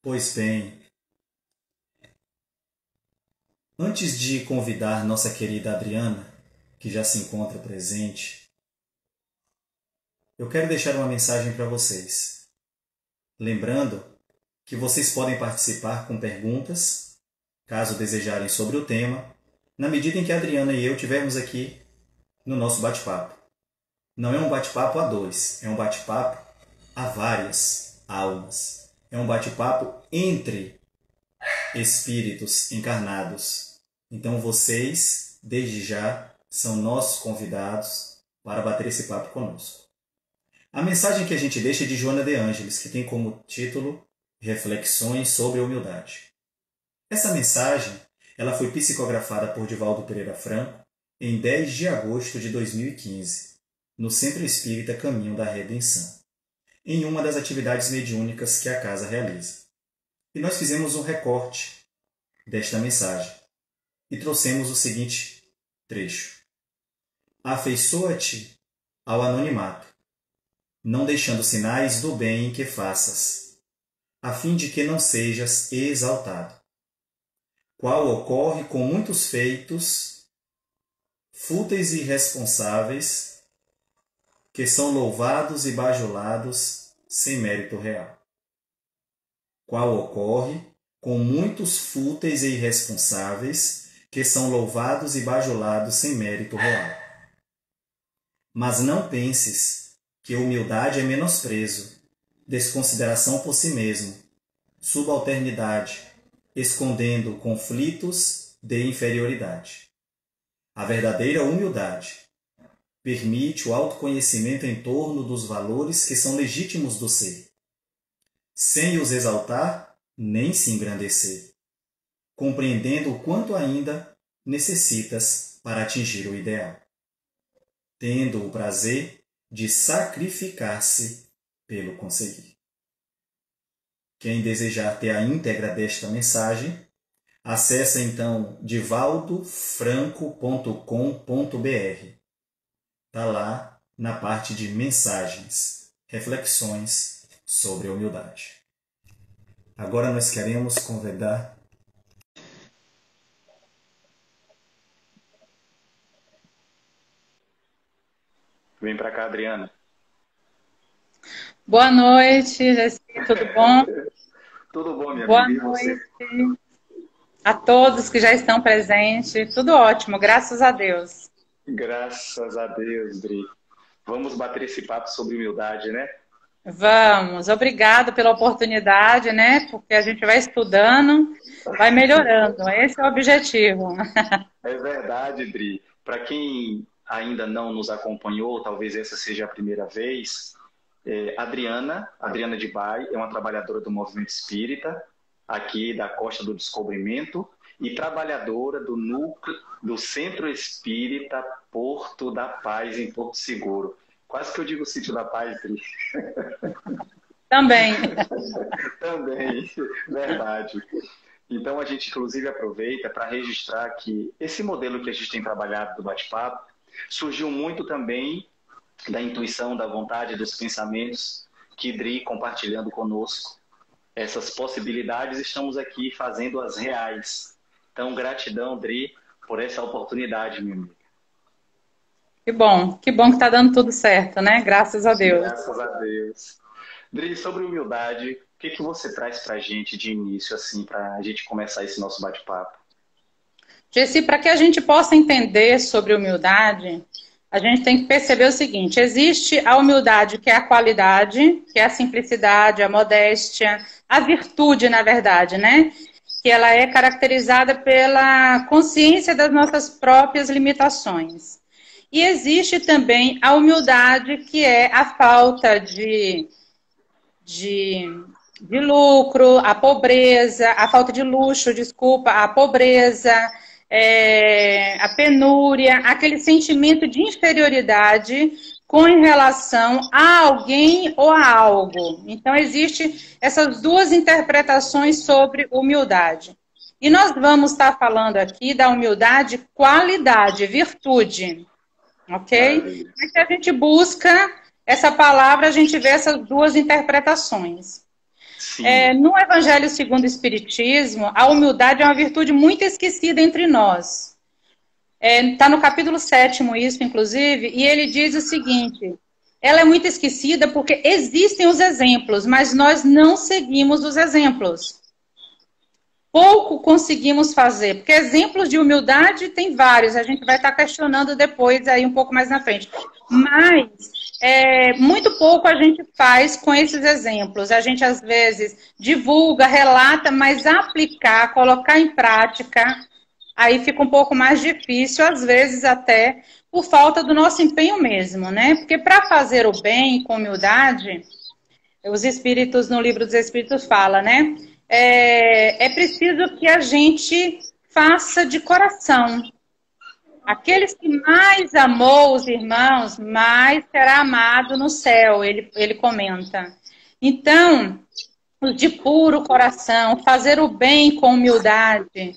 Pois bem, antes de convidar nossa querida Adriana, que já se encontra presente, eu quero deixar uma mensagem para vocês. Lembrando que vocês podem participar com perguntas, caso desejarem sobre o tema, na medida em que a Adriana e eu estivermos aqui no nosso bate-papo. Não é um bate-papo a dois, é um bate-papo a várias almas. É um bate-papo entre espíritos encarnados. Então vocês, desde já, são nossos convidados para bater esse papo conosco. A mensagem que a gente deixa é de Joana de Ângeles, que tem como título Reflexões sobre a Humildade. Essa mensagem ela foi psicografada por Divaldo Pereira Franco em 10 de agosto de 2015, no Centro Espírita Caminho da Redenção, em uma das atividades mediúnicas que a casa realiza. E nós fizemos um recorte desta mensagem e trouxemos o seguinte trecho. Afeiçoa-te ao anonimato, não deixando sinais do bem que faças, a fim de que não sejas exaltado, qual ocorre com muitos feitos fúteis e irresponsáveis que são louvados e bajulados sem mérito real. Qual ocorre com muitos fúteis e irresponsáveis que são louvados e bajulados sem mérito real. Mas não penses que humildade é menosprezo, desconsideração por si mesmo, subalternidade, escondendo conflitos de inferioridade. A verdadeira humildade permite o autoconhecimento em torno dos valores que são legítimos do ser, sem os exaltar nem se engrandecer, compreendendo o quanto ainda necessitas para atingir o ideal, tendo o prazer de sacrificar-se pelo conseguir. Quem desejar ter a íntegra desta mensagem, acesse então divaldofranco.com.br. Está lá na parte de mensagens, reflexões sobre a humildade. Agora nós queremos convidar Vem para cá, Adriana. Boa noite, Jessi, tudo bom? Tudo bom, minha Boa amiga, e você? noite a todos que já estão presentes. Tudo ótimo, graças a Deus. Graças a Deus, Dri. Vamos bater esse papo sobre humildade, né? Vamos, obrigado pela oportunidade, né? Porque a gente vai estudando, vai melhorando. Esse é o objetivo. É verdade, Dri. Para quem ainda não nos acompanhou, talvez essa seja a primeira vez, Adriana de Bay, é uma trabalhadora do movimento espírita, aqui da Costa do Descobrimento, e trabalhadora do núcleo do Centro Espírita Porto da Paz, em Porto Seguro. Quase que eu digo Sítio da Paz, Dri. Também. Também, verdade. Então a gente inclusive aproveita para registrar que esse modelo que a gente tem trabalhado do bate-papo surgiu muito também da intuição, da vontade, dos pensamentos que Dri compartilhando conosco. Essas possibilidades estamos aqui fazendo-as reais. Então, gratidão, Dri, por essa oportunidade, meu amigo. Que bom que está dando tudo certo, né? Graças a Deus. Graças a Deus. Dri, sobre humildade, o que você traz para a gente de início, assim, para a gente começar esse nosso bate-papo? Jessi, para que a gente possa entender sobre humildade, a gente tem que perceber o seguinte: existe a humildade que é a qualidade, que é a simplicidade, a modéstia, a virtude, na verdade, né? Que ela é caracterizada pela consciência das nossas próprias limitações. E existe também a humildade, que é a falta de lucro, a pobreza, a falta de luxo, desculpa, a pobreza, a penúria, aquele sentimento de inferioridade com relação a alguém ou a algo. Então, existem essas duas interpretações sobre humildade. E nós vamos estar falando aqui da humildade qualidade, virtude, ok? Mas se a gente busca essa palavra, a gente vê essas duas interpretações. Sim. No Evangelho segundo o Espiritismo, a humildade é uma virtude muito esquecida entre nós. Está no capítulo 7º isso, inclusive, e ele diz o seguinte: ela é muito esquecida porque existem os exemplos, mas nós não seguimos os exemplos. Pouco conseguimos fazer, porque exemplos de humildade tem vários, a gente vai estar questionando depois, aí um pouco mais na frente. Mas muito pouco a gente faz com esses exemplos. A gente, às vezes, divulga, relata, mas aplicar, colocar em prática, aí fica um pouco mais difícil, às vezes até por falta do nosso empenho mesmo, né? Porque para fazer o bem com humildade, os Espíritos, no Livro dos Espíritos fala, né? É preciso que a gente faça de coração. Aqueles que mais amou os irmãos, mais será amado no céu, ele comenta. Então, de puro coração, fazer o bem com humildade,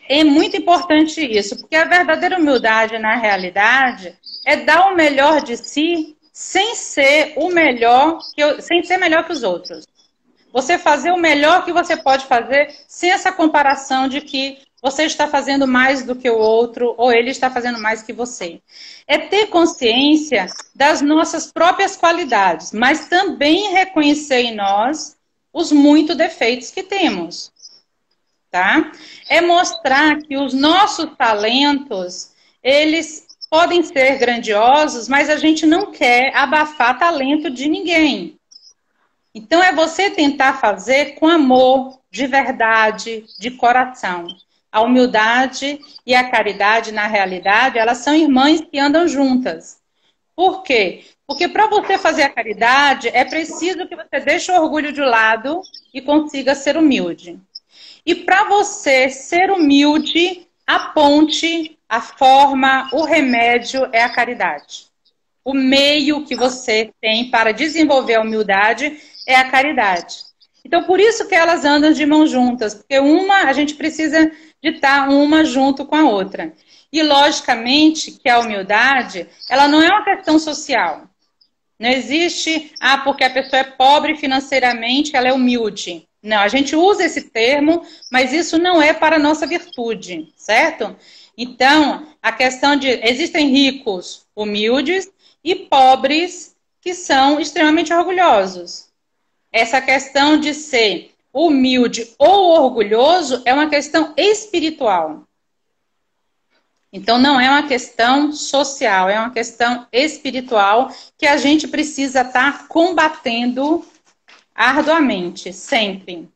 é muito importante isso, porque a verdadeira humildade, na realidade, é dar o melhor de si sem ser melhor que os outros. Você fazer o melhor que você pode fazer sem essa comparação de que você está fazendo mais do que o outro ou ele está fazendo mais que você. É ter consciência das nossas próprias qualidades, mas também reconhecer em nós os muitos defeitos que temos. Tá? É mostrar que os nossos talentos, eles podem ser grandiosos, mas a gente não quer abafar talento de ninguém. Então é você tentar fazer com amor, de verdade, de coração. A humildade e a caridade, na realidade, elas são irmãs que andam juntas. Por quê? Porque para você fazer a caridade, é preciso que você deixe o orgulho de lado e consiga ser humilde. E para você ser humilde, a ponte, a forma, o remédio é a caridade. O meio que você tem para desenvolver a humildade é a caridade. Então, por isso que elas andam de mãos juntas, porque a gente precisa de estar uma junto com a outra. E, logicamente, que a humildade, ela não é uma questão social. Não existe, porque a pessoa é pobre financeiramente, ela é humilde. Não, a gente usa esse termo, mas isso não é para a nossa virtude, certo? Então, a questão de... Existem ricos humildes e pobres que são extremamente orgulhosos. Essa questão de ser humilde ou orgulhoso é uma questão espiritual. Então, não é uma questão social, é uma questão espiritual que a gente precisa estar combatendo arduamente, sempre.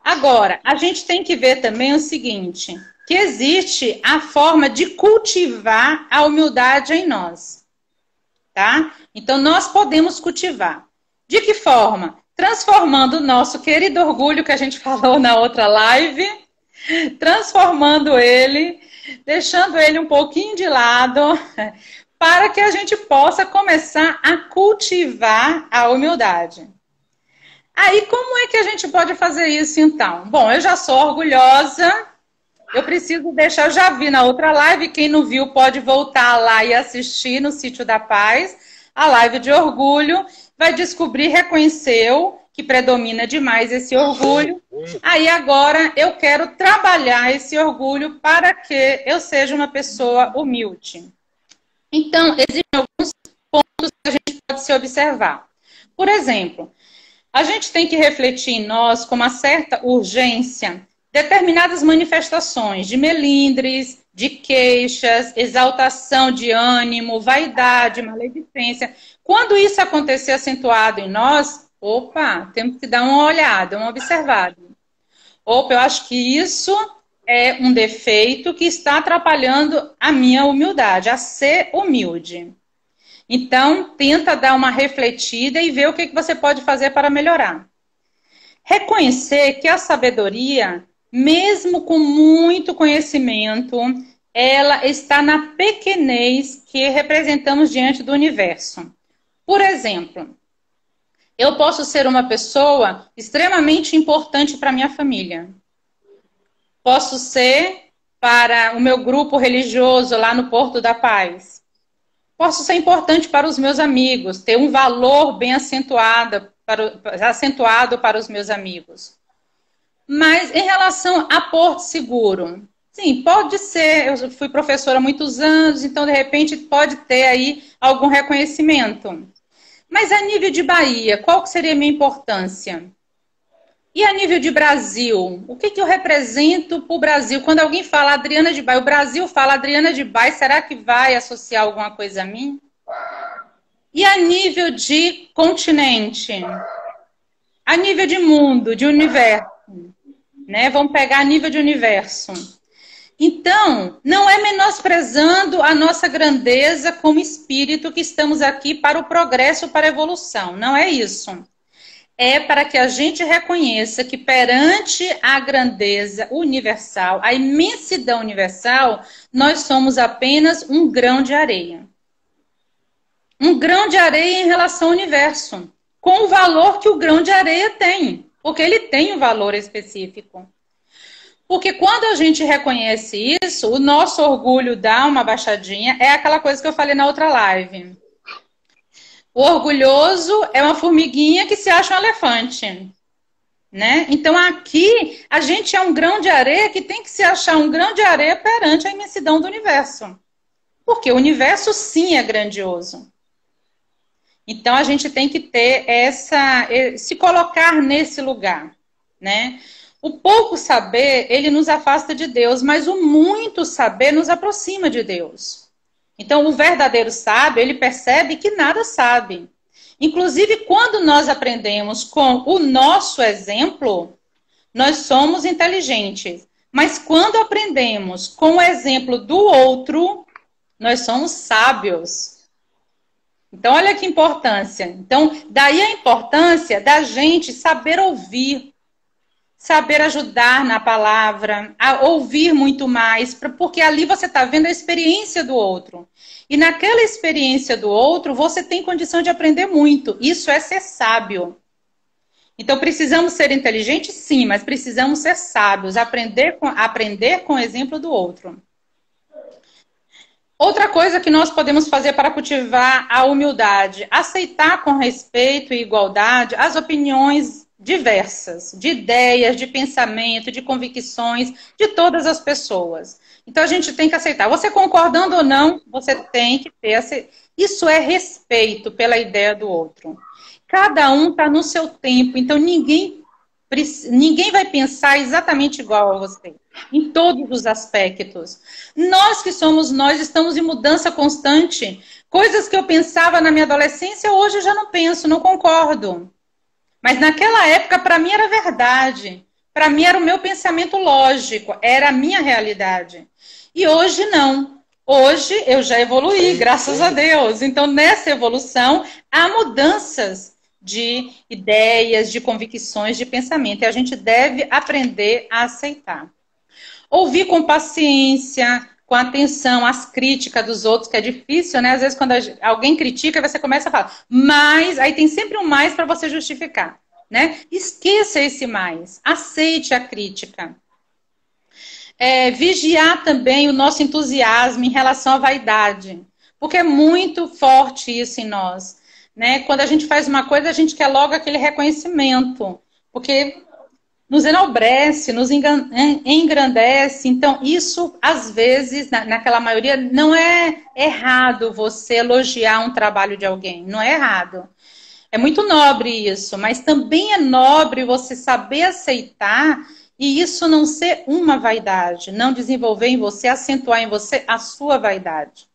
Agora, a gente tem que ver também o seguinte, que existe a forma de cultivar a humildade em nós, tá? Então, nós podemos cultivar. De que forma? Transformando o nosso querido orgulho que a gente falou na outra live, transformando ele, deixando ele um pouquinho de lado, para que a gente possa começar a cultivar a humildade. Aí, como é que a gente pode fazer isso, então? Bom, eu já sou orgulhosa, eu preciso deixar, eu já vi na outra live, quem não viu pode voltar lá e assistir no Sítio da Paz, a live de orgulho, vai descobrir, reconheceu que predomina demais esse orgulho. Aí agora eu quero trabalhar esse orgulho para que eu seja uma pessoa humilde. Então, existem alguns pontos que a gente pode se observar. Por exemplo, a gente tem que refletir em nós com uma certa urgência determinadas manifestações de melindres, de queixas, exaltação de ânimo, vaidade, maledicência. Quando isso acontecer acentuado em nós, opa, temos que dar uma olhada, uma observada. Opa, eu acho que isso é um defeito que está atrapalhando a minha humildade, a ser humilde. Então, tenta dar uma refletida e ver o que você pode fazer para melhorar. Reconhecer que a sabedoria, mesmo com muito conhecimento, ela está na pequenez que representamos diante do universo. Por exemplo, eu posso ser uma pessoa extremamente importante para a minha família. Posso ser para o meu grupo religioso lá no Porto da Paz. Posso ser importante para os meus amigos, ter um valor bem acentuado acentuado para os meus amigos. Mas em relação a Porto Seguro, sim, pode ser, eu fui professora há muitos anos, então de repente pode ter aí algum reconhecimento. Mas a nível de Bahia, qual que seria a minha importância? E a nível de Brasil, o que, que eu represento para o Brasil? Quando alguém fala Adriana de Baia, o Brasil fala Adriana de Baia, será que vai associar alguma coisa a mim? E a nível de continente? A nível de mundo, de universo? Né? Vamos pegar a nível de universo. Então, não é menosprezando a nossa grandeza como espírito que estamos aqui para o progresso, para a evolução. Não é isso. É para que a gente reconheça que perante a grandeza universal, a imensidão universal, nós somos apenas um grão de areia. Um grão de areia em relação ao universo, com o valor que o grão de areia tem, porque ele tem um valor específico. Porque quando a gente reconhece isso, o nosso orgulho dá uma baixadinha, é aquela coisa que eu falei na outra live. O orgulhoso é uma formiguinha que se acha um elefante, né? Então aqui a gente é um grão de areia que tem que se achar um grão de areia perante a imensidão do universo. Porque o universo sim é grandioso. Então a gente tem que ter se colocar nesse lugar, né? O pouco saber, ele nos afasta de Deus, mas o muito saber nos aproxima de Deus. Então, o verdadeiro sábio, ele percebe que nada sabe. Inclusive, quando nós aprendemos com o nosso exemplo, nós somos inteligentes. Mas quando aprendemos com o exemplo do outro, nós somos sábios. Então, olha que importância. Então, daí a importância da gente saber ouvir, saber ajudar na palavra, a ouvir muito mais, porque ali você está vendo a experiência do outro. E naquela experiência do outro, você tem condição de aprender muito. Isso é ser sábio. Então, precisamos ser inteligentes? Sim, mas precisamos ser sábios, aprender com o exemplo do outro. Outra coisa que nós podemos fazer para cultivar a humildade, aceitar com respeito e igualdade as opiniões diversas, de ideias, de pensamento, de convicções, de todas as pessoas. Então a gente tem que aceitar. Você concordando ou não, você tem que ter. Isso é respeito pela ideia do outro. Cada um está no seu tempo, então ninguém vai pensar exatamente igual a você, em todos os aspectos. Nós que somos nós, estamos em mudança constante. Coisas que eu pensava na minha adolescência, hoje eu já não penso, não concordo. Mas naquela época, para mim, era verdade. Para mim, era o meu pensamento lógico. Era a minha realidade. E hoje, não. Hoje, eu já evoluí, graças a Deus. Então, nessa evolução, há mudanças de ideias, de convicções, de pensamento. E a gente deve aprender a aceitar. Ouvir com paciência, com atenção às críticas dos outros, que é difícil, né? Às vezes, quando alguém critica, você começa a falar, mas, aí tem sempre um mais para você justificar, né? Esqueça esse mais, aceite a crítica. Vigiar também o nosso entusiasmo em relação à vaidade, porque é muito forte isso em nós, né? Quando a gente faz uma coisa, a gente quer logo aquele reconhecimento, porque nos enobrece, nos engrandece. Então, isso, às vezes, naquela maioria, não é errado você elogiar um trabalho de alguém. Não é errado. É muito nobre isso, mas também é nobre você saber aceitar e isso não ser uma vaidade, não desenvolver em você, acentuar em você a sua vaidade.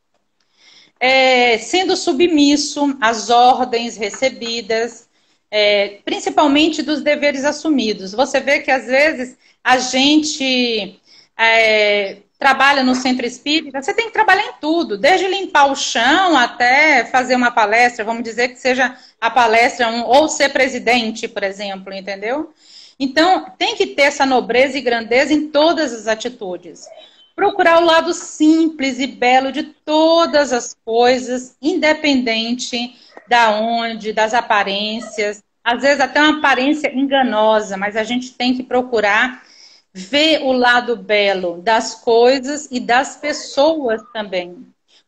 Sendo submisso às ordens recebidas, principalmente dos deveres assumidos. Você vê que às vezes a gente trabalha no centro espírita, você tem que trabalhar em tudo, desde limpar o chão até fazer uma palestra, vamos dizer que seja a palestra ou ser presidente, por exemplo, entendeu? Então, tem que ter essa nobreza e grandeza em todas as atitudes. Procurar o lado simples e belo de todas as coisas, independente das aparências, às vezes até uma aparência enganosa, mas a gente tem que procurar ver o lado belo das coisas e das pessoas também.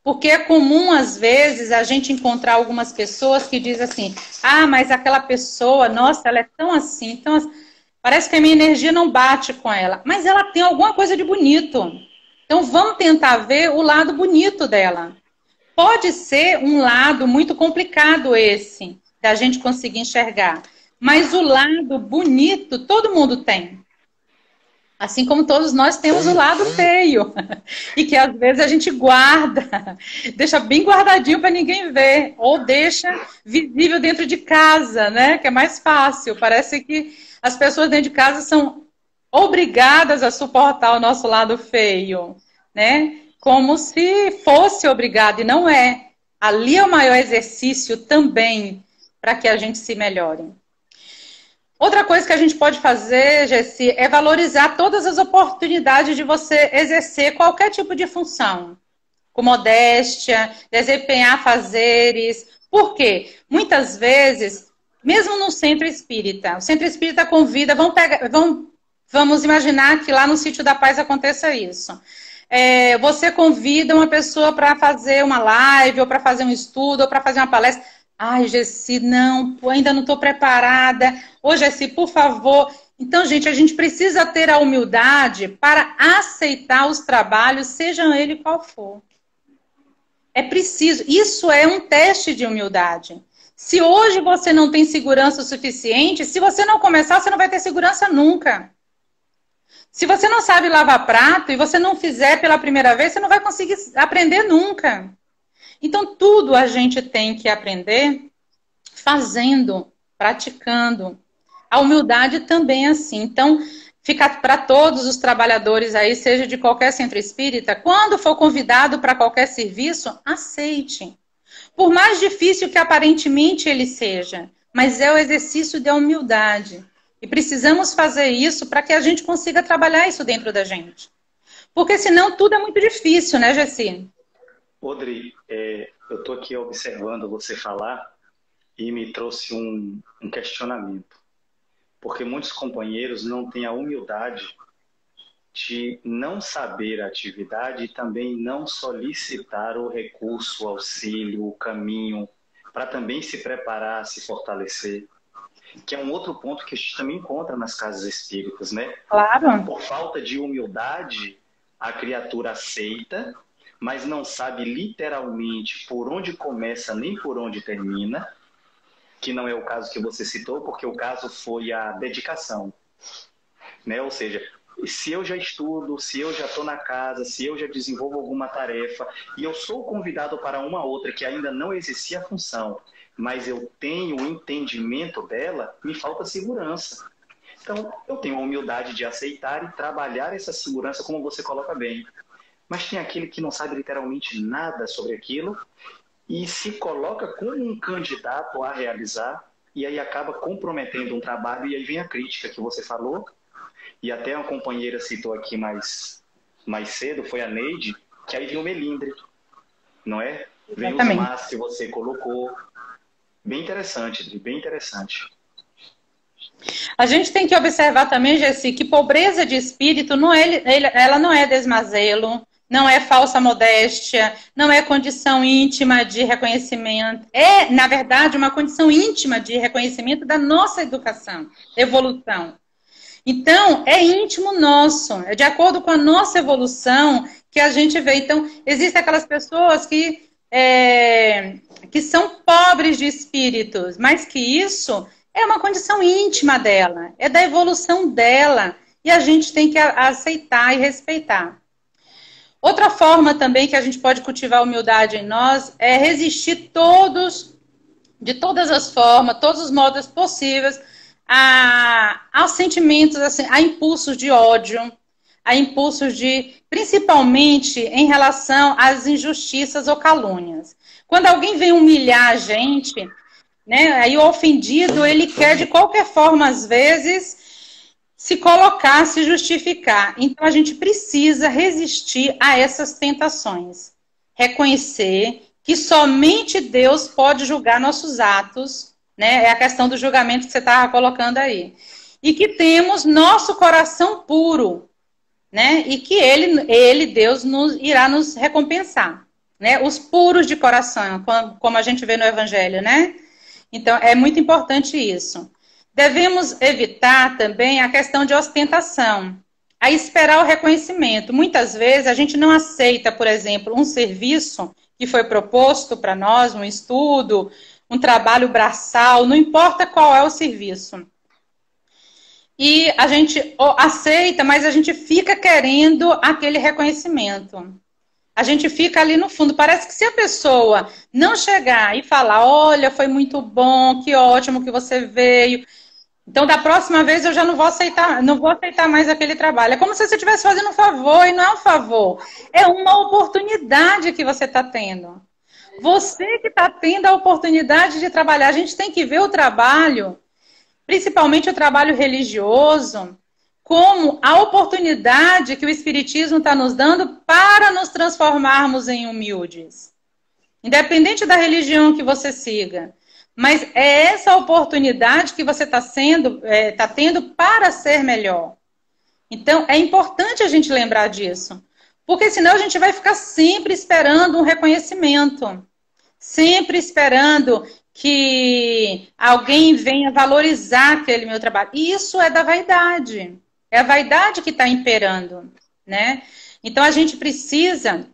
Porque é comum, às vezes, a gente encontrar algumas pessoas que dizem assim, ah, mas aquela pessoa, nossa, ela é tão assim, tão assim. Parece que a minha energia não bate com ela. Mas ela tem alguma coisa de bonito. Então, vamos tentar ver o lado bonito dela. Pode ser um lado muito complicado esse, da gente conseguir enxergar. Mas o lado bonito, todo mundo tem. Assim como todos nós temos o lado feio. E que às vezes a gente guarda, deixa bem guardadinho para ninguém ver. Ou deixa visível dentro de casa, né? Que é mais fácil. Parece que as pessoas dentro de casa são obrigadas a suportar o nosso lado feio, né? Como se fosse obrigado, e não é. Ali é o maior exercício também para que a gente se melhore. Outra coisa que a gente pode fazer, Gessi, é valorizar todas as oportunidades de você exercer qualquer tipo de função. Com modéstia, desempenhar fazeres. Por quê? Muitas vezes, mesmo no centro espírita, o centro espírita convida, vamos imaginar que lá no Sítio da Paz aconteça isso. Você convida uma pessoa para fazer uma live, ou para fazer um estudo, ou para fazer uma palestra. Ai, Gessi, não, ainda não estou preparada. Ô, Gessi, por favor. Então, gente, a gente precisa ter a humildade para aceitar os trabalhos, sejam ele qual for. É preciso. Isso é um teste de humildade. Se hoje você não tem segurança o suficiente, se você não começar, você não vai ter segurança nunca. Se você não sabe lavar prato e você não fizer pela primeira vez, você não vai conseguir aprender nunca. Então, tudo a gente tem que aprender fazendo, praticando. A humildade também é assim. Então, fica para todos os trabalhadores aí, seja de qualquer centro espírita, quando for convidado para qualquer serviço, aceite. Por mais difícil que aparentemente ele seja, mas é o exercício da humildade. E precisamos fazer isso para que a gente consiga trabalhar isso dentro da gente. Porque senão tudo é muito difícil, né, Gessi? Odri, eu estou aqui observando você falar e me trouxe um questionamento. Porque muitos companheiros não têm a humildade de não saber a atividade e também não solicitar o recurso, o auxílio, o caminho, para também se preparar, se fortalecer. Que é um outro ponto que a gente também encontra nas casas espíritas, né? Claro. Por falta de humildade, a criatura aceita, mas não sabe literalmente por onde começa nem por onde termina, que não é o caso que você citou, porque o caso foi a dedicação, né? Ou seja, se eu já estudo, se eu já estou na casa, se eu já desenvolvo alguma tarefa e eu sou convidado para uma outra que ainda não exercia a função, mas eu tenho o entendimento dela, me falta segurança. Então, eu tenho a humildade de aceitar e trabalhar essa segurança como você coloca bem. Mas tem aquele que não sabe literalmente nada sobre aquilo e se coloca como um candidato a realizar e aí acaba comprometendo um trabalho e aí vem a crítica que você falou e até uma companheira citou aqui mais cedo, foi a Neide, que aí vem o melindre, não é? Vem os mas que você colocou. Bem interessante, Adri, bem interessante. A gente tem que observar também, Gessi, que pobreza de espírito ela não é desmazelo, não é falsa modéstia, não é condição íntima de reconhecimento. É, na verdade, uma condição íntima de reconhecimento da nossa educação, evolução. Então, é íntimo nosso, é de acordo com a nossa evolução que a gente vê. Então, existem aquelas pessoas que são pobres de espíritos, mas que isso é uma condição íntima dela, é da evolução dela, e a gente tem que aceitar e respeitar. Outra forma também que a gente pode cultivar a humildade em nós é resistir de todas as formas, todos os modos possíveis, aos sentimentos, assim, a impulsos de ódio, a impulsos principalmente em relação às injustiças ou calúnias. Quando alguém vem humilhar a gente, né, aí o ofendido, ele quer de qualquer forma, às vezes, se colocar, se justificar. Então, a gente precisa resistir a essas tentações. Reconhecer que somente Deus pode julgar nossos atos, né? É a questão do julgamento que você estava colocando aí. E que temos nosso coração puro, né? E que Deus, irá nos recompensar. né? Os puros de coração, como a gente vê no Evangelho, né? Então, é muito importante isso. Devemos evitar também a questão de ostentação, a esperar o reconhecimento. Muitas vezes a gente não aceita, por exemplo, um serviço que foi proposto para nós, um estudo, um trabalho braçal, não importa qual é o serviço. E a gente aceita, mas a gente fica querendo aquele reconhecimento. A gente fica ali no fundo. Parece que se a pessoa não chegar e falar, olha, foi muito bom, que ótimo que você veio. Então, da próxima vez eu já não vou aceitar mais aquele trabalho. É como se você estivesse fazendo um favor, e não é um favor. É uma oportunidade que você está tendo. Você que está tendo a oportunidade de trabalhar. A gente tem que ver o trabalho, principalmente o trabalho religioso, como a oportunidade que o Espiritismo está nos dando para nos transformarmos em humildes. Independente da religião que você siga. Mas é essa oportunidade que você está tendo para ser melhor. Então, é importante a gente lembrar disso. Porque senão a gente vai ficar sempre esperando um reconhecimento. Sempre esperando que alguém venha valorizar aquele meu trabalho. E isso é da vaidade. É a vaidade que está imperando, né? Então, a gente precisa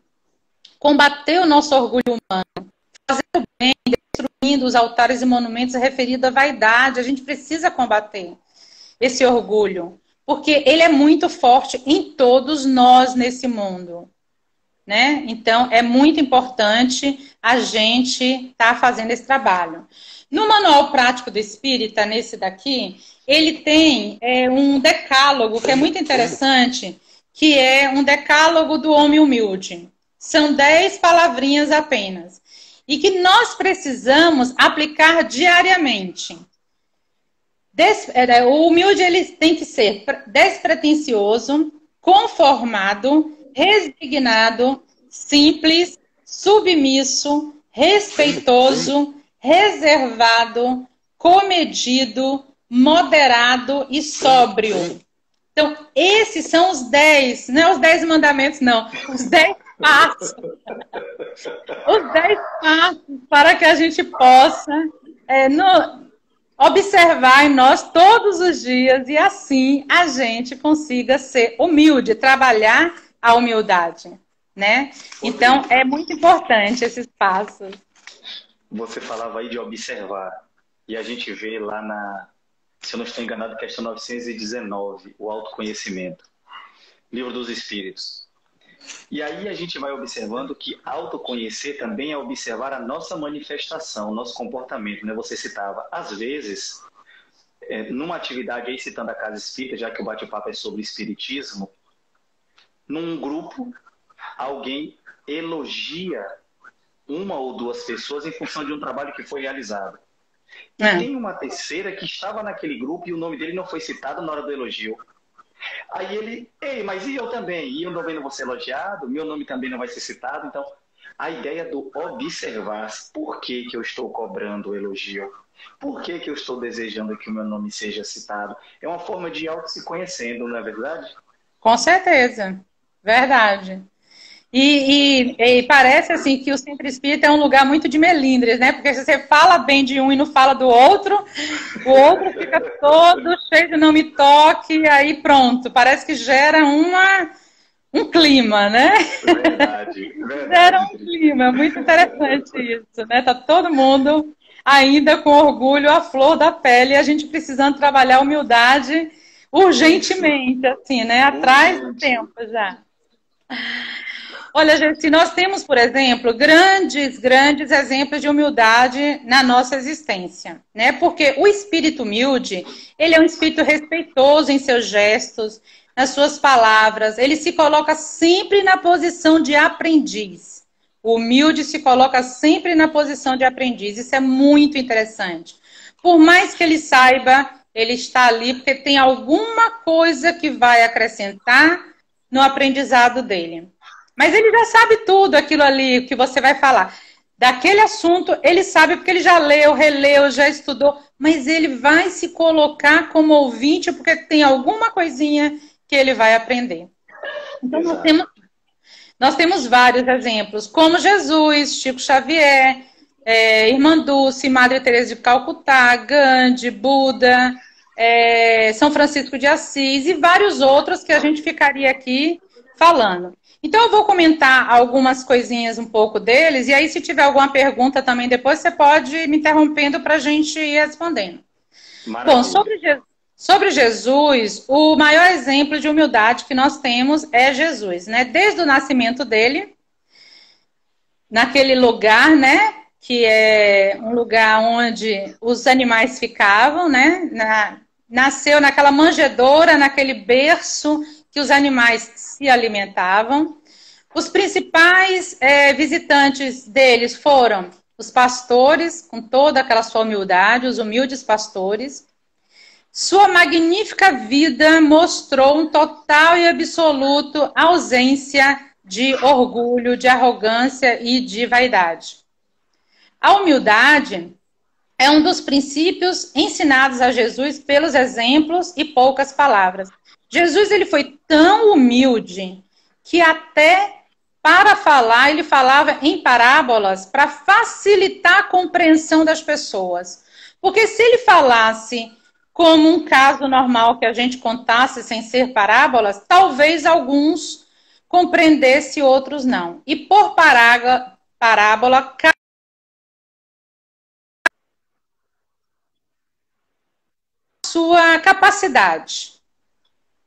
combater o nosso orgulho humano. Fazer o bem, destruindo os altares e monumentos referidos à vaidade. A gente precisa combater esse orgulho, porque ele é muito forte em todos nós nesse mundo, né? Então, é muito importante a gente estar fazendo esse trabalho. No Manual Prático do Espírita, nesse daqui, ele tem um decálogo que é muito interessante, que é um decálogo do homem humilde. São 10 palavrinhas apenas. E que nós precisamos aplicar diariamente. O humilde ele tem que ser despretensioso, conformado, resignado, simples, submisso, respeitoso, reservado, comedido, moderado e sóbrio. Então, esses são os 10, não é os 10 mandamentos, não, os 10 passos. Os 10 passos para que a gente possa observar em nós todos os dias e assim a gente consiga ser humilde, trabalhar a humildade, né? Então, é muito importante esses passos. Você falava aí de observar e a gente vê lá se eu não estou enganado, questão 919, o autoconhecimento, Livro dos Espíritos. E aí a gente vai observando que autoconhecer também é observar a nossa manifestação, o nosso comportamento, né? Você citava, às vezes, numa atividade aí, citando a Casa Espírita, já que o bate-papo é sobre espiritismo, num grupo, alguém elogia uma ou duas pessoas em função de um trabalho que foi realizado. E tem uma terceira que estava naquele grupo e o nome dele não foi citado na hora do elogio. Aí ele, mas e eu também? E eu também não vou ser elogiado? Meu nome também não vai ser citado? Então, a ideia do observar, por que eu estou cobrando o elogio? Por que eu estou desejando que o meu nome seja citado? É uma forma de auto se conhecendo, não é verdade? Com certeza, verdade. E parece assim que o Centro Espírita é um lugar muito de melindres, né? Porque se você fala bem de um e não fala do outro, o outro fica todo cheio de não me toque, e aí pronto, parece que gera um clima, né? Verdade. Gera um clima, muito interessante isso, né? Tá todo mundo ainda com orgulho à flor da pele, e a gente precisando trabalhar a humildade urgentemente, assim, né? Atrás do tempo já. Olha, gente, nós temos, por exemplo, grandes exemplos de humildade na nossa existência, né? Porque o espírito humilde, ele é um espírito respeitoso em seus gestos, nas suas palavras, ele se coloca sempre na posição de aprendiz. O humilde se coloca sempre na posição de aprendiz, isso é muito interessante. Por mais que ele saiba, ele está ali porque tem alguma coisa que vai acrescentar no aprendizado dele. Mas ele já sabe tudo aquilo ali que você vai falar. Daquele assunto, ele sabe porque ele já leu, releu, já estudou. Mas ele vai se colocar como ouvinte porque tem alguma coisinha que ele vai aprender. Então, Nós temos vários exemplos, como Jesus, Chico Xavier, Irmã Dulce, Madre Teresa de Calcutá, Gandhi, Buda, São Francisco de Assis e vários outros que a gente ficaria aqui falando. Então eu vou comentar algumas coisinhas um pouco deles, e aí se tiver alguma pergunta também depois, você pode ir me interrompendo para a gente ir respondendo. Maravilha. Bom, sobre Jesus, o maior exemplo de humildade que nós temos é Jesus, né? Desde o nascimento dele, naquele lugar, né? Que é um lugar onde os animais ficavam, né? Nasceu naquela manjedoura, naquele berço que os animais se alimentavam. Os principais visitantes deles foram os pastores, com toda aquela sua humildade, os humildes pastores. Sua magnífica vida mostrou um total e absoluto ausência de orgulho, de arrogância e de vaidade. A humildade é um dos princípios ensinados a Jesus pelos exemplos e poucas palavras. Jesus ele foi tão humilde que até para falar, ele falava em parábolas para facilitar a compreensão das pessoas. Porque se ele falasse como um caso normal que a gente contasse sem ser parábolas, talvez alguns compreendessem, outros não. E por parábola, sua capacidade.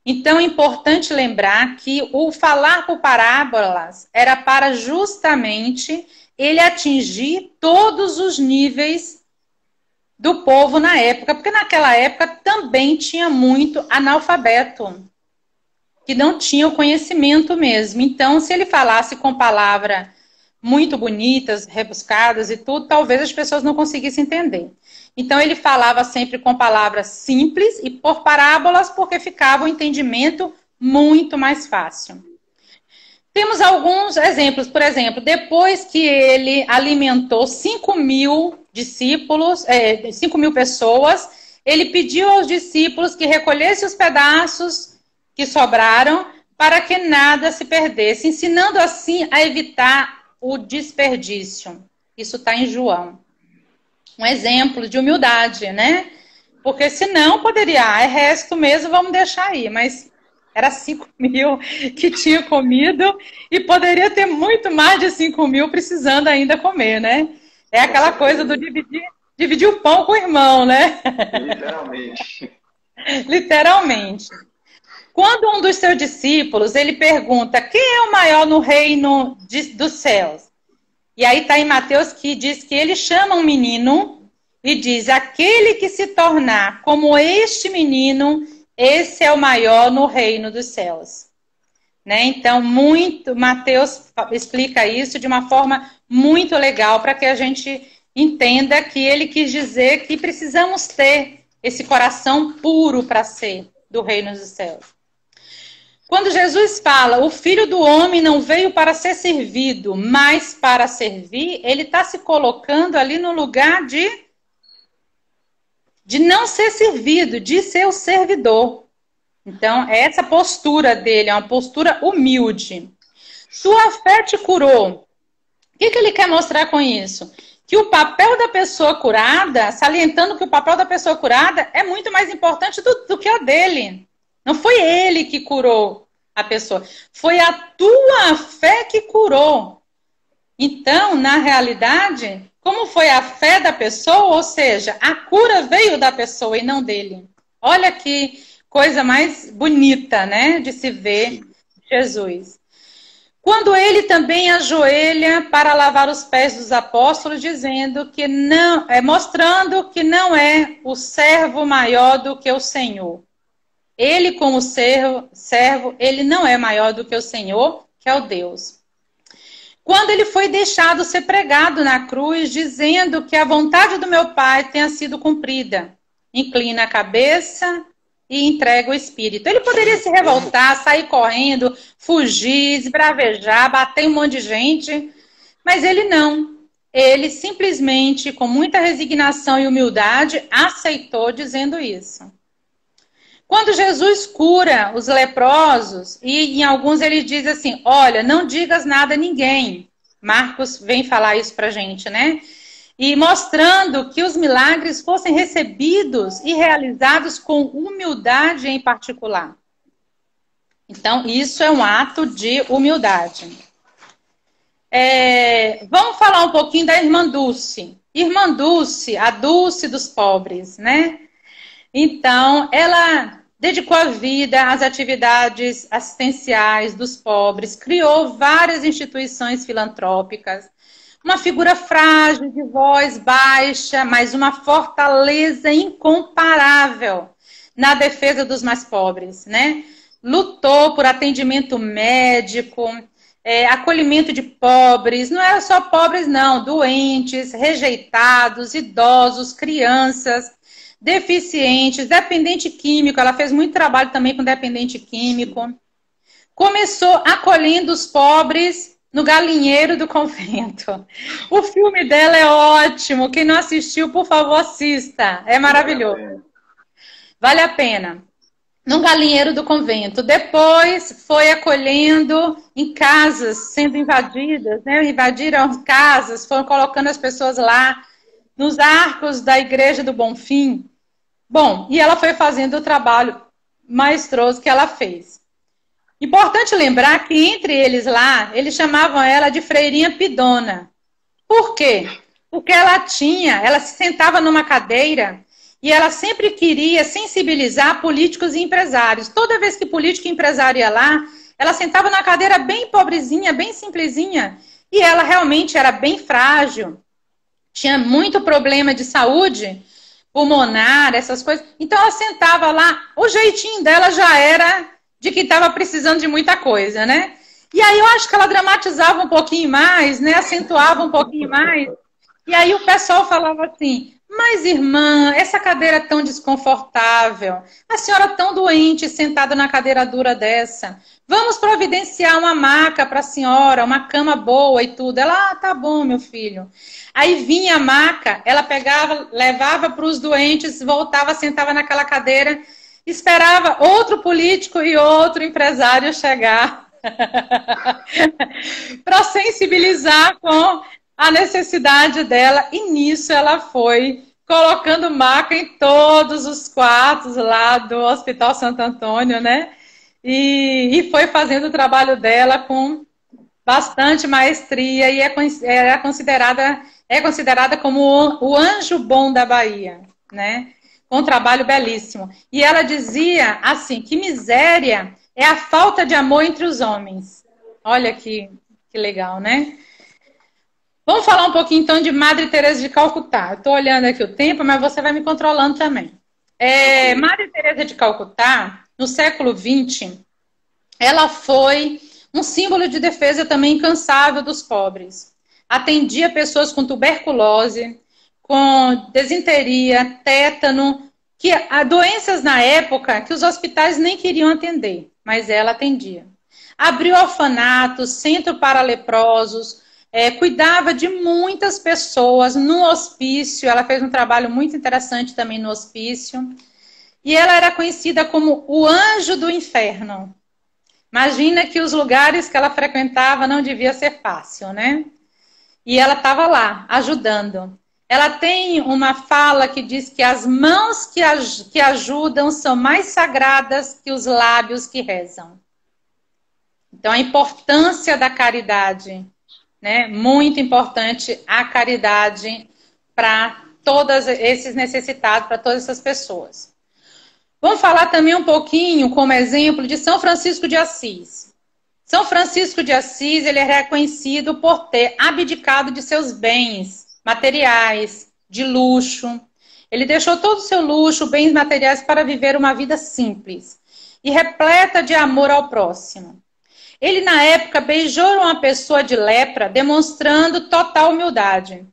Então é importante lembrar que o falar por parábolas era para justamente ele atingir todos os níveis do povo na época, porque naquela época também tinha muito analfabeto, que não tinha o conhecimento mesmo. Então, se ele falasse com palavras muito bonitas, rebuscadas e tudo, talvez as pessoas não conseguissem entender. Então, ele falava sempre com palavras simples e por parábolas, porque ficava o entendimento muito mais fácil. Temos alguns exemplos. Por exemplo, depois que ele alimentou 5.000 discípulos, 5.000 pessoas, ele pediu aos discípulos que recolhessem os pedaços que sobraram para que nada se perdesse, ensinando assim a evitar o desperdício. Isso está em João. Um exemplo de humildade, né? Porque senão poderia, é resto mesmo, vamos deixar aí, mas era 5.000 que tinha comido e poderia ter muito mais de 5.000 precisando ainda comer, né? É aquela coisa do dividir o pão com o irmão, né? Literalmente. Literalmente. Quando um dos seus discípulos, ele pergunta, quem é o maior no reino dos céus? E aí está em Mateus que diz que ele chama um menino e diz, aquele que se tornar como este menino, esse é o maior no reino dos céus. Né? Então, Mateus explica isso de uma forma muito legal para que a gente entenda que ele quis dizer que precisamos ter esse coração puro para ser do reino dos céus. Quando Jesus fala, o Filho do Homem não veio para ser servido, mas para servir, ele está se colocando ali no lugar de não ser servido, de ser o servidor. Então, essa postura dele é uma postura humilde. Sua fé te curou. O que ele quer mostrar com isso? Que o papel da pessoa curada, salientando que o papel da pessoa curada é muito mais importante do que a dele. Não foi ele que curou a pessoa. Foi a tua fé que curou. Então, na realidade, como foi a fé da pessoa, ou seja, a cura veio da pessoa e não dele. Olha que coisa mais bonita, né, de se ver Jesus. Quando ele também ajoelha para lavar os pés dos apóstolos, dizendo que não, mostrando que não é o servo maior do que o Senhor. Ele, como servo, ele não é maior do que o Senhor, que é o Deus. Quando ele foi deixado ser pregado na cruz, dizendo que a vontade do meu Pai tenha sido cumprida, inclina a cabeça e entrega o espírito. Ele poderia se revoltar, sair correndo, fugir, esbravejar, bater um monte de gente, mas ele não. Ele simplesmente, com muita resignação e humildade, aceitou dizendo isso. Quando Jesus cura os leprosos, e em alguns ele diz assim, olha, não digas nada a ninguém. Marcos vem falar isso pra gente, né? E mostrando que os milagres fossem recebidos e realizados com humildade em particular. Então, isso é um ato de humildade. Vamos falar um pouquinho da irmã Dulce. Irmã Dulce, a Dulce dos pobres, né? Então, ela dedicou a vida às atividades assistenciais dos pobres, criou várias instituições filantrópicas, uma figura frágil, de voz baixa, mas uma fortaleza incomparável na defesa dos mais pobres, né? Lutou por atendimento médico, acolhimento de pobres, não era só pobres não, doentes, rejeitados, idosos, crianças, deficientes, dependente químico, ela fez muito trabalho também com dependente químico. Começou acolhendo os pobres no galinheiro do convento. O filme dela é ótimo, quem não assistiu, por favor, assista, é maravilhoso. Vale a pena. No galinheiro do convento. Depois foi acolhendo em casas, sendo invadidas, né? Invadiram as casas, foram colocando as pessoas lá, nos arcos da Igreja do Bonfim. Bom, e ela foi fazendo o trabalho maestroso que ela fez. Importante lembrar que entre eles lá, eles chamavam ela de Freirinha Pidona. Por quê? Porque ela se sentava numa cadeira e ela sempre queria sensibilizar políticos e empresários. Toda vez que político e empresário ia lá, ela sentava na cadeira bem pobrezinha, bem simplesinha, e ela realmente era bem frágil. Tinha muito problema de saúde pulmonar, essas coisas. Então ela sentava lá, o jeitinho dela já era de que estava precisando de muita coisa, né? E aí eu acho que ela dramatizava um pouquinho mais, né? Acentuava um pouquinho mais. E aí o pessoal falava assim, mas irmã, essa cadeira é tão desconfortável, a senhora tão doente sentada na cadeira dura dessa, vamos providenciar uma maca para a senhora, uma cama boa e tudo. Ela, tá bom, meu filho. Aí vinha a maca, ela pegava, levava para os doentes, voltava, sentava naquela cadeira, esperava outro político e outro empresário chegar para sensibilizar com a necessidade dela, e nisso ela foi colocando maca em todos os quartos lá do Hospital Santo Antônio, né? E foi fazendo o trabalho dela com bastante maestria e é considerada como o anjo bom da Bahia, né? Com um trabalho belíssimo. E ela dizia assim, que miséria é a falta de amor entre os homens. Olha que legal, né? Vamos falar um pouquinho, então, de Madre Teresa de Calcutá. Eu estou olhando aqui o tempo, mas você vai me controlando também. Madre Teresa de Calcutá, no século XX, ela foi um símbolo de defesa também incansável dos pobres. Atendia pessoas com tuberculose, com desinteria, tétano, doenças na época que os hospitais nem queriam atender, mas ela atendia. Abriu orfanatos, centro para leprosos, cuidava de muitas pessoas no hospício, ela fez um trabalho muito interessante também no hospício, e ela era conhecida como o anjo do inferno. Imagina que os lugares que ela frequentava não devia ser fácil, né? E ela estava lá, ajudando. Ela tem uma fala que diz que as mãos que ajudam são mais sagradas que os lábios que rezam. Então, a importância da caridade, né? Muito importante a caridade para todos esses necessitados, para todas essas pessoas. Vamos falar também um pouquinho, como exemplo, de São Francisco de Assis. São Francisco de Assis, ele é reconhecido por ter abdicado de seus bens materiais, de luxo. Ele deixou todo o seu luxo, bens materiais, para viver uma vida simples e repleta de amor ao próximo. Ele, na época, beijou uma pessoa de lepra, demonstrando total humildade.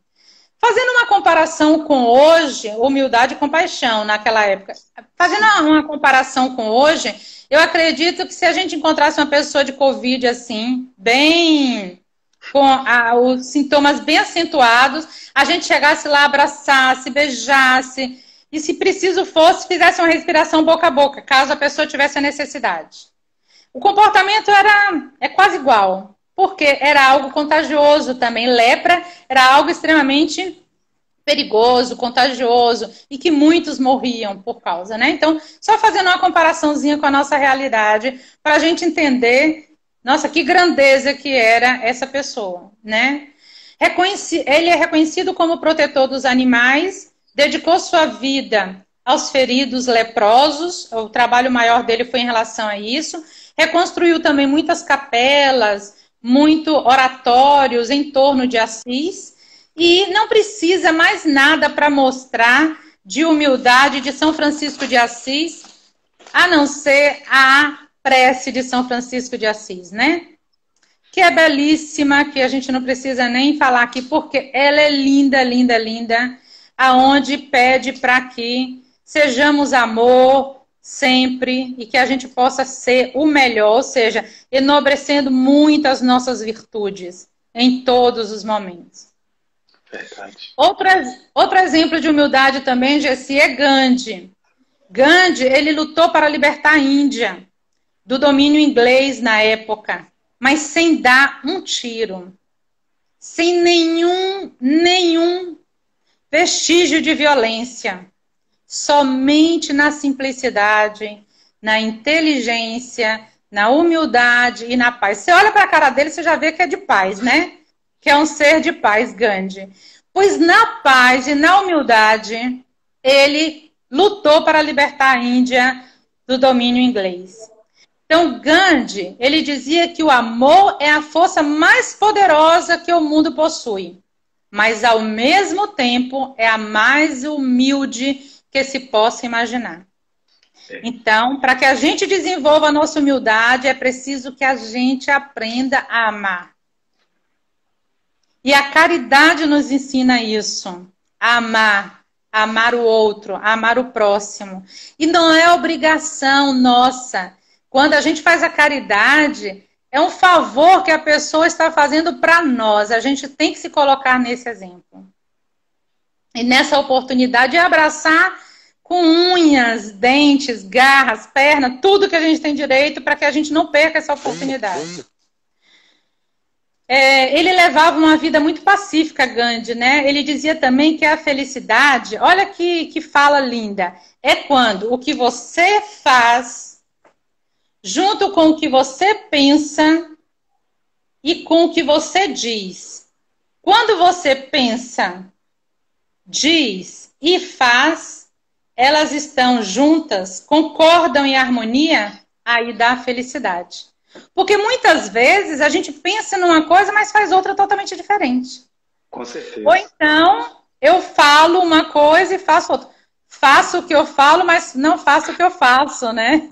Fazendo uma comparação com hoje, humildade e compaixão naquela época. Fazendo uma comparação com hoje, eu acredito que se a gente encontrasse uma pessoa de Covid assim, bem, com os sintomas bem acentuados, a gente chegasse lá, abraçasse, beijasse e, se preciso fosse, fizesse uma respiração boca a boca, caso a pessoa tivesse a necessidade. O comportamento é quase igual, porque era algo contagioso também. Lepra era algo extremamente perigoso, contagioso, e que muitos morriam por causa, né? Então, só fazendo uma comparaçãozinha com a nossa realidade, para a gente entender, nossa, que grandeza que era essa pessoa, né? Ele é reconhecido como protetor dos animais, dedicou sua vida aos feridos leprosos, o trabalho maior dele foi em relação a isso, reconstruiu também muitas capelas, muito oratórios em torno de Assis, e não precisa mais nada para mostrar de humildade de São Francisco de Assis, a não ser a prece de São Francisco de Assis, né? Que é belíssima, que a gente não precisa nem falar aqui, porque ela é linda, linda, linda, aonde pede para que sejamos amor sempre e que a gente possa ser o melhor, ou seja, enobrecendo muito as nossas virtudes em todos os momentos. Verdade. Outro exemplo de humildade também, Jessi, é Gandhi. Gandhi, ele lutou para libertar a Índia do domínio inglês na época, mas sem dar um tiro, sem nenhum vestígio de violência, somente na simplicidade, na inteligência, na humildade e na paz. Você olha para a cara dele, você já vê que é de paz, né? Que é um ser de paz, Gandhi. Pois na paz e na humildade, ele lutou para libertar a Índia do domínio inglês. Então, Gandhi, ele dizia que o amor é a força mais poderosa que o mundo possui, mas ao mesmo tempo é a mais humilde que se possa imaginar. Então, para que a gente desenvolva a nossa humildade, é preciso que a gente aprenda a amar. E a caridade nos ensina isso, a amar o outro, a amar o próximo. E não é obrigação nossa. Quando a gente faz a caridade, é um favor que a pessoa está fazendo para nós. A gente tem que se colocar nesse exemplo. E nessa oportunidade, abraçar com unhas, dentes, garras, pernas, tudo que a gente tem direito para que a gente não perca essa oportunidade. Ele levava uma vida muito pacífica, Gandhi, né? Ele dizia também que a felicidade, olha que fala linda, é quando o que você faz, junto com o que você pensa e com o que você diz. Quando você pensa, diz e faz, elas estão juntas, concordam em harmonia, aí dá a felicidade. Porque muitas vezes a gente pensa numa coisa, mas faz outra totalmente diferente. Com certeza. Ou então, eu falo uma coisa e faço outra. Faço o que eu falo, mas não faço o que eu faço, né?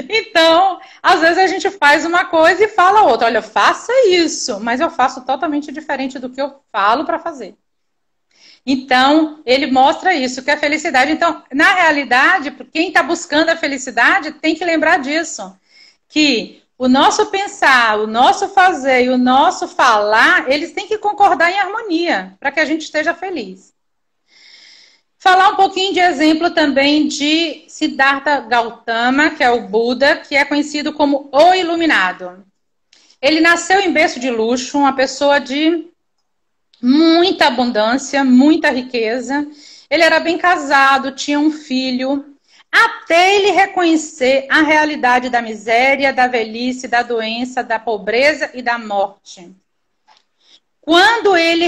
Então, às vezes a gente faz uma coisa e fala outra. Olha, faça isso, mas eu faço totalmente diferente do que eu falo para fazer. Então, ele mostra isso, que é a felicidade. Então, na realidade, quem está buscando a felicidade tem que lembrar disso. Que o nosso pensar, o nosso fazer e o nosso falar, eles têm que concordar em harmonia, para que a gente esteja feliz. Falar um pouquinho de exemplo também de Siddhartha Gautama, que é o Buda, que é conhecido como o Iluminado. Ele nasceu em berço de luxo, uma pessoa de muita abundância, muita riqueza. Ele era bem casado, tinha um filho, até ele reconhecer a realidade da miséria, da velhice, da doença, da pobreza e da morte. Quando ele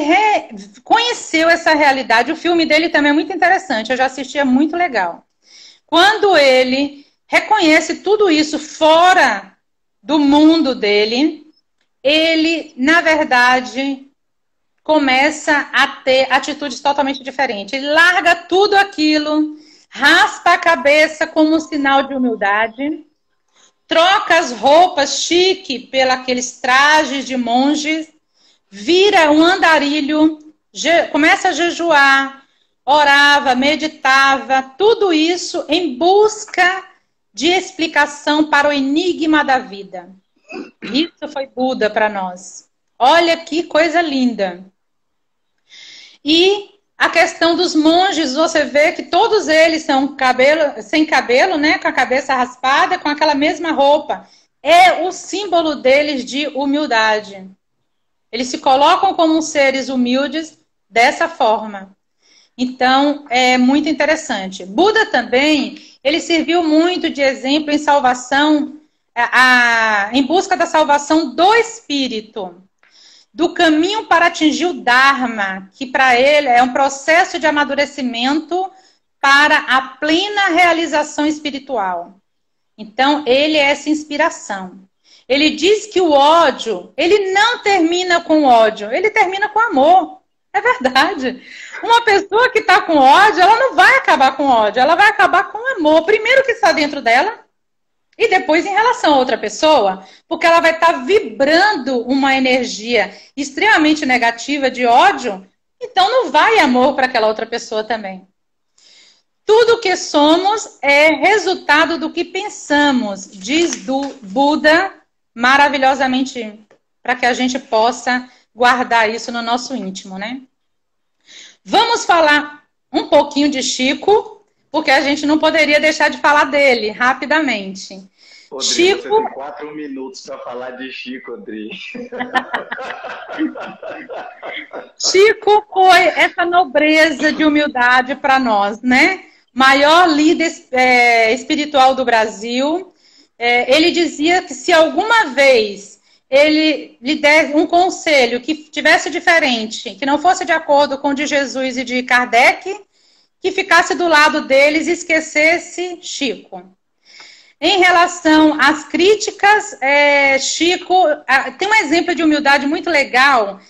conheceu essa realidade, o filme dele também é muito interessante, eu já assisti, é muito legal. Quando ele reconhece tudo isso fora do mundo dele, ele, na verdade, começa a ter atitudes totalmente diferentes. Ele larga tudo aquilo, raspa a cabeça como um sinal de humildade, troca as roupas chique pelos trajes de monges, vira um andarilho, começa a jejuar, orava, meditava, tudo isso em busca de explicação para o enigma da vida. Isso foi Buda para nós. Olha que coisa linda. E A questão dos monges, você vê que todos eles são sem cabelo, né? Com a cabeça raspada, com aquela mesma roupa. É o símbolo deles de humildade. Eles se colocam como seres humildes dessa forma. Então, é muito interessante. Buda também, ele serviu muito de exemplo em salvação, em busca da salvação do espírito, do caminho para atingir o Dharma, que para ele é um processo de amadurecimento para a plena realização espiritual. Então, ele é essa inspiração. Ele diz que o ódio, ele não termina com ódio, ele termina com amor. É verdade. Uma pessoa que está com ódio, ela não vai acabar com ódio, ela vai acabar com amor. Primeiro que está dentro dela, e depois em relação a outra pessoa, porque ela vai estar vibrando uma energia extremamente negativa de ódio, então não vai amor para aquela outra pessoa também. Tudo que somos é resultado do que pensamos, diz do Buda maravilhosamente, para que a gente possa guardar isso no nosso íntimo, né? Vamos falar um pouquinho de Chico, porque a gente não poderia deixar de falar dele rapidamente. Rodrigo, Chico... você tem 4 minutos para falar de Chico, Rodrigo. Chico foi essa nobreza de humildade para nós, né? Maior líder espiritual do Brasil. Ele dizia que se alguma vez ele lhe der um conselho que tivesse diferente, que não fosse de acordo com o de Jesus e de Kardec, que ficasse do lado deles e esquecesse Chico. Em relação às críticas, Chico tem um exemplo de humildade muito legal,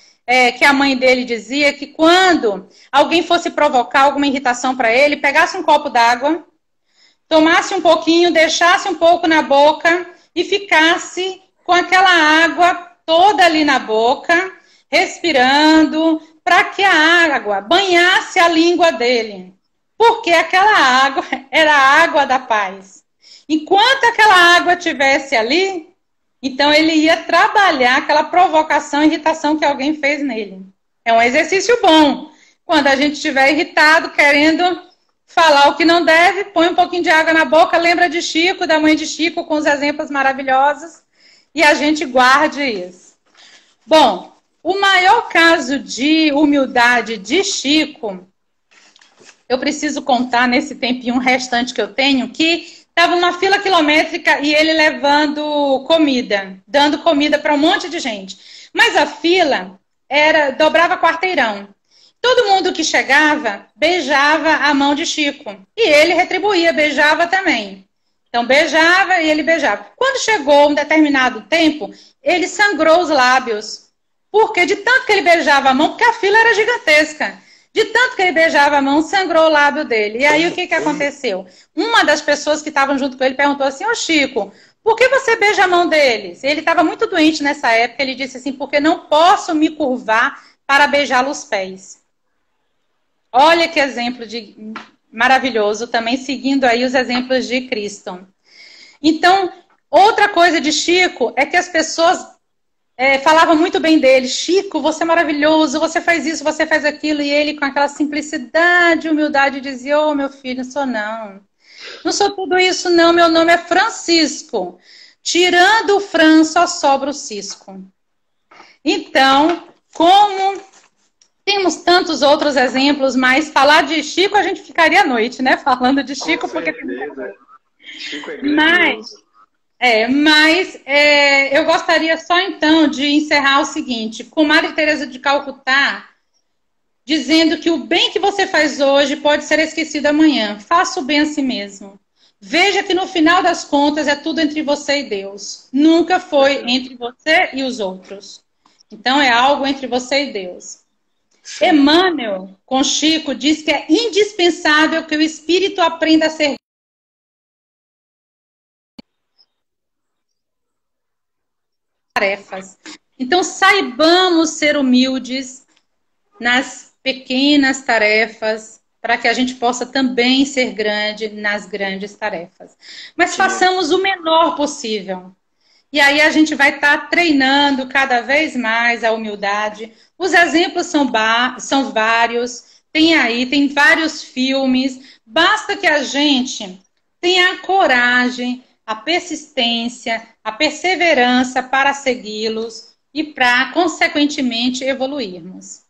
que a mãe dele dizia que quando alguém fosse provocar alguma irritação para ele, pegasse um copo d'água, tomasse um pouquinho, deixasse um pouco na boca e ficasse com aquela água toda ali na boca, respirando, para que a água banhasse a língua dele. Porque aquela água era a água da paz. Enquanto aquela água estivesse ali, então ele ia trabalhar aquela provocação, irritação que alguém fez nele. É um exercício bom. Quando a gente estiver irritado, querendo falar o que não deve, põe um pouquinho de água na boca, lembra de Chico, da mãe de Chico, com os exemplos maravilhosos, e a gente guarde isso. Bom, o maior caso de humildade de Chico, eu preciso contar nesse tempinho restante que eu tenho, que estava uma fila quilométrica e ele levando comida, dando comida para um monte de gente. Mas a fila dobrava quarteirão. Todo mundo que chegava beijava a mão de Chico. E ele retribuía, beijava também. Então beijava e ele beijava. Quando chegou um determinado tempo, ele sangrou os lábios. Porque de tanto que ele beijava a mão, porque a fila era gigantesca. De tanto que ele beijava a mão, sangrou o lábio dele. E aí o que aconteceu? Uma das pessoas que estavam junto com ele perguntou assim: ô Chico, por que você beija a mão deles? Ele estava muito doente nessa época, ele disse assim: porque não posso me curvar para beijá-lo os pés. Olha que exemplo maravilhoso, também seguindo aí os exemplos de Cristo. Então, outra coisa de Chico é que as pessoas falavam muito bem dele. Chico, você é maravilhoso, você faz isso, você faz aquilo. E ele, com aquela simplicidade, humildade, dizia: ô, meu filho, não sou não. Não sou tudo isso não, meu nome é Francisco. Tirando o Fran, só sobra o Cisco. Então, como temos tantos outros exemplos, mas falar de Chico a gente ficaria à noite, né? Falando de Chico, porque Chico é grandioso. Mas eu gostaria só então de encerrar o seguinte, com Madre Teresa de Calcutá, dizendo que o bem que você faz hoje pode ser esquecido amanhã. Faça o bem a si mesmo. Veja que no final das contas é tudo entre você e Deus. Nunca foi entre você e os outros. Então é algo entre você e Deus. Emmanuel, com Chico, diz que é indispensável que o espírito aprenda a ser tarefas. Então, saibamos ser humildes nas pequenas tarefas, para que a gente possa também ser grande nas grandes tarefas. Mas façamos o menor possível. E aí a gente vai estar treinando cada vez mais a humildade. Os exemplos são vários. Tem aí, tem vários filmes. Basta que a gente tenha a coragem, a persistência, a perseverança para segui-los e para, consequentemente, evoluirmos.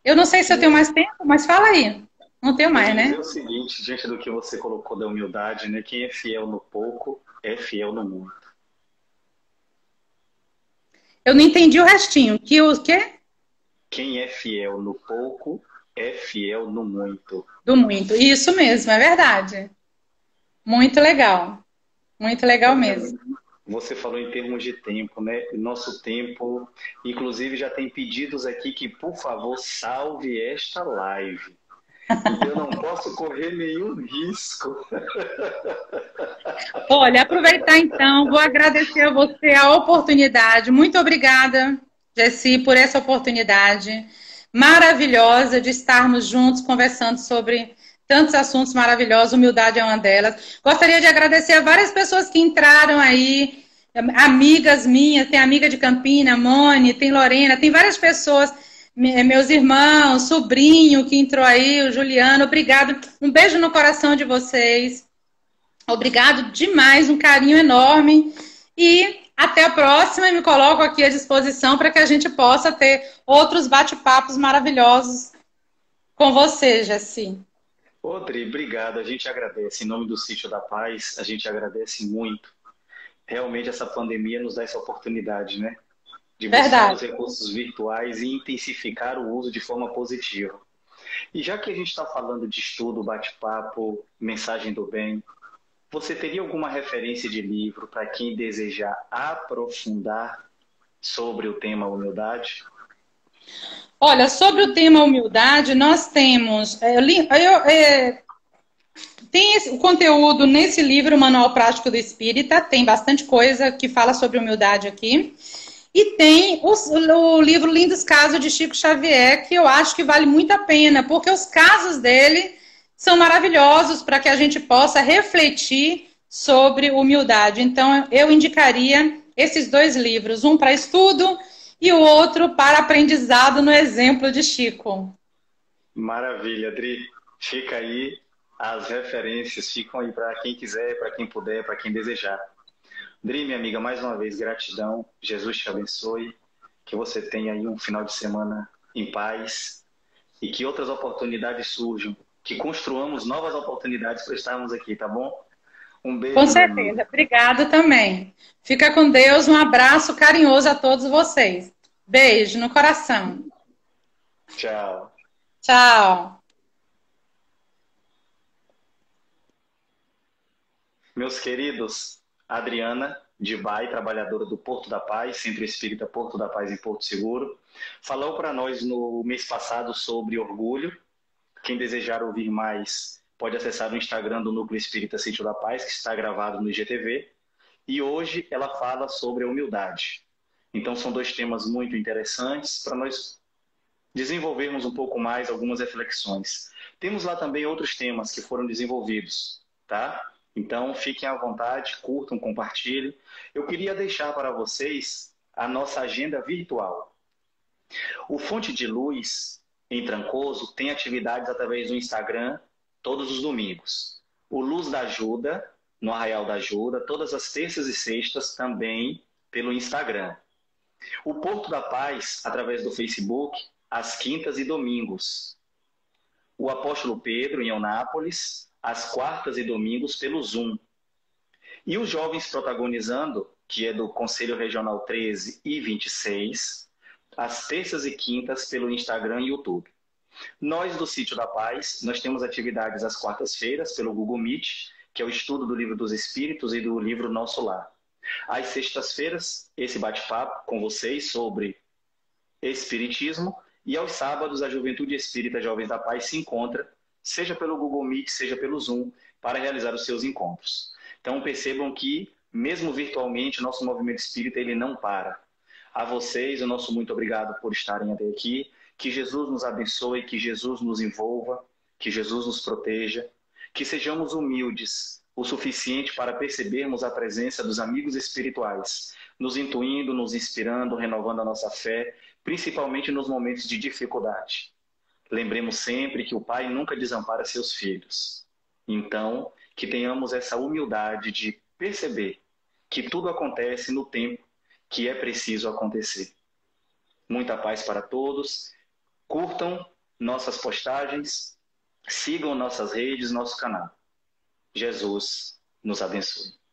Eu não sei se eu tenho mais tempo, mas fala aí. Não tenho mais, né? É o seguinte, diante do que você colocou da humildade, né? Quem é fiel no pouco é fiel no muito. Eu não entendi o restinho. Que o quê? Quem é fiel no pouco é fiel no muito. Do muito. Isso mesmo, é verdade. Muito legal. Muito legal mesmo. Você falou em termos de tempo, né? Nosso tempo, inclusive já tem pedidos aqui que, por favor, salve esta live. Então eu não posso correr nenhum risco. Olha, aproveitar então, vou agradecer a você a oportunidade. Muito obrigada, Jessi, por essa oportunidade maravilhosa de estarmos juntos conversando sobre tantos assuntos maravilhosos, humildade é uma delas. Gostaria de agradecer a várias pessoas que entraram aí, amigas minhas, tem amiga de Campina, Mone, tem Lorena, tem várias pessoas, meus irmãos, sobrinho que entrou aí, o Juliano, obrigado. Um beijo no coração de vocês. Obrigado demais, um carinho enorme. E até a próxima, e me coloco aqui à disposição para que a gente possa ter outros bate-papos maravilhosos com você, Jessi. Odri, obrigado. A gente agradece. Em nome do Sítio da Paz, a gente agradece muito. Realmente essa pandemia nos dá essa oportunidade, né? De buscar os recursos virtuais e intensificar o uso de forma positiva. E já que a gente está falando de estudo, bate-papo, mensagem do bem, você teria alguma referência de livro para quem desejar aprofundar sobre o tema humildade? Olha, sobre o tema humildade, nós temos... tem o conteúdo nesse livro, Manual Prático do Espírita, tem bastante coisa que fala sobre humildade aqui. E tem o livro Lindos Casos de Chico Xavier, que eu acho que vale muito a pena, porque os casos dele são maravilhosos para que a gente possa refletir sobre humildade. Então, eu indicaria esses dois livros, um para estudo e o outro para aprendizado no exemplo de Chico. Maravilha, Adri. Fica aí, as referências ficam aí para quem quiser, para quem puder, para quem desejar. Adri, minha amiga, mais uma vez, gratidão. Jesus te abençoe. Que você tenha aí um final de semana em paz e que outras oportunidades surjam. Que construamos novas oportunidades para estarmos aqui, tá bom? Um beijo. Com certeza. Obrigada também. Fica com Deus. Um abraço carinhoso a todos vocês. Beijo no coração. Tchau. Tchau. Meus queridos, Adriana de Bai, trabalhadora do Porto da Paz, Centro Espírita Porto da Paz em Porto Seguro, falou para nós no mês passado sobre orgulho. Quem desejar ouvir mais pode acessar o Instagram do Núcleo Espírita Sítio da Paz, que está gravado no IGTV. E hoje ela fala sobre a humildade. Então são dois temas muito interessantes para nós desenvolvermos um pouco mais algumas reflexões. Temos lá também outros temas que foram desenvolvidos, tá? Então fiquem à vontade, curtam, compartilhem. Eu queria deixar para vocês a nossa agenda virtual. O Fonte de Luz, em Trancoso, tem atividades através do Instagram todos os domingos. O Luz da Ajuda, no Arraial da Ajuda, todas as terças e sextas também pelo Instagram. O Porto da Paz, através do Facebook, às quintas e domingos. O Apóstolo Pedro, em Eunápolis, às quartas e domingos pelo Zoom. E os Jovens Protagonizando, que é do Conselho Regional 13 e 26, às terças e quintas pelo Instagram e YouTube. Nós do Sítio da Paz, nós temos atividades às quartas-feiras pelo Google Meet, que é o estudo do Livro dos Espíritos e do livro Nosso Lar. Às sextas-feiras, esse bate-papo com vocês sobre Espiritismo. E aos sábados, a Juventude Espírita Jovens da Paz se encontra, seja pelo Google Meet, seja pelo Zoom, para realizar os seus encontros. Então percebam que, mesmo virtualmente, o nosso movimento espírita ele não para. A vocês, o nosso muito obrigado por estarem até aqui. Que Jesus nos abençoe, que Jesus nos envolva, que Jesus nos proteja, que sejamos humildes o suficiente para percebermos a presença dos amigos espirituais, nos intuindo, nos inspirando, renovando a nossa fé, principalmente nos momentos de dificuldade. lembremos sempre que o Pai nunca desampara seus filhos. Então, que tenhamos essa humildade de perceber que tudo acontece no tempo que é preciso acontecer. Muita paz para todos. Curtam nossas postagens, sigam nossas redes, nosso canal. Jesus nos abençoe.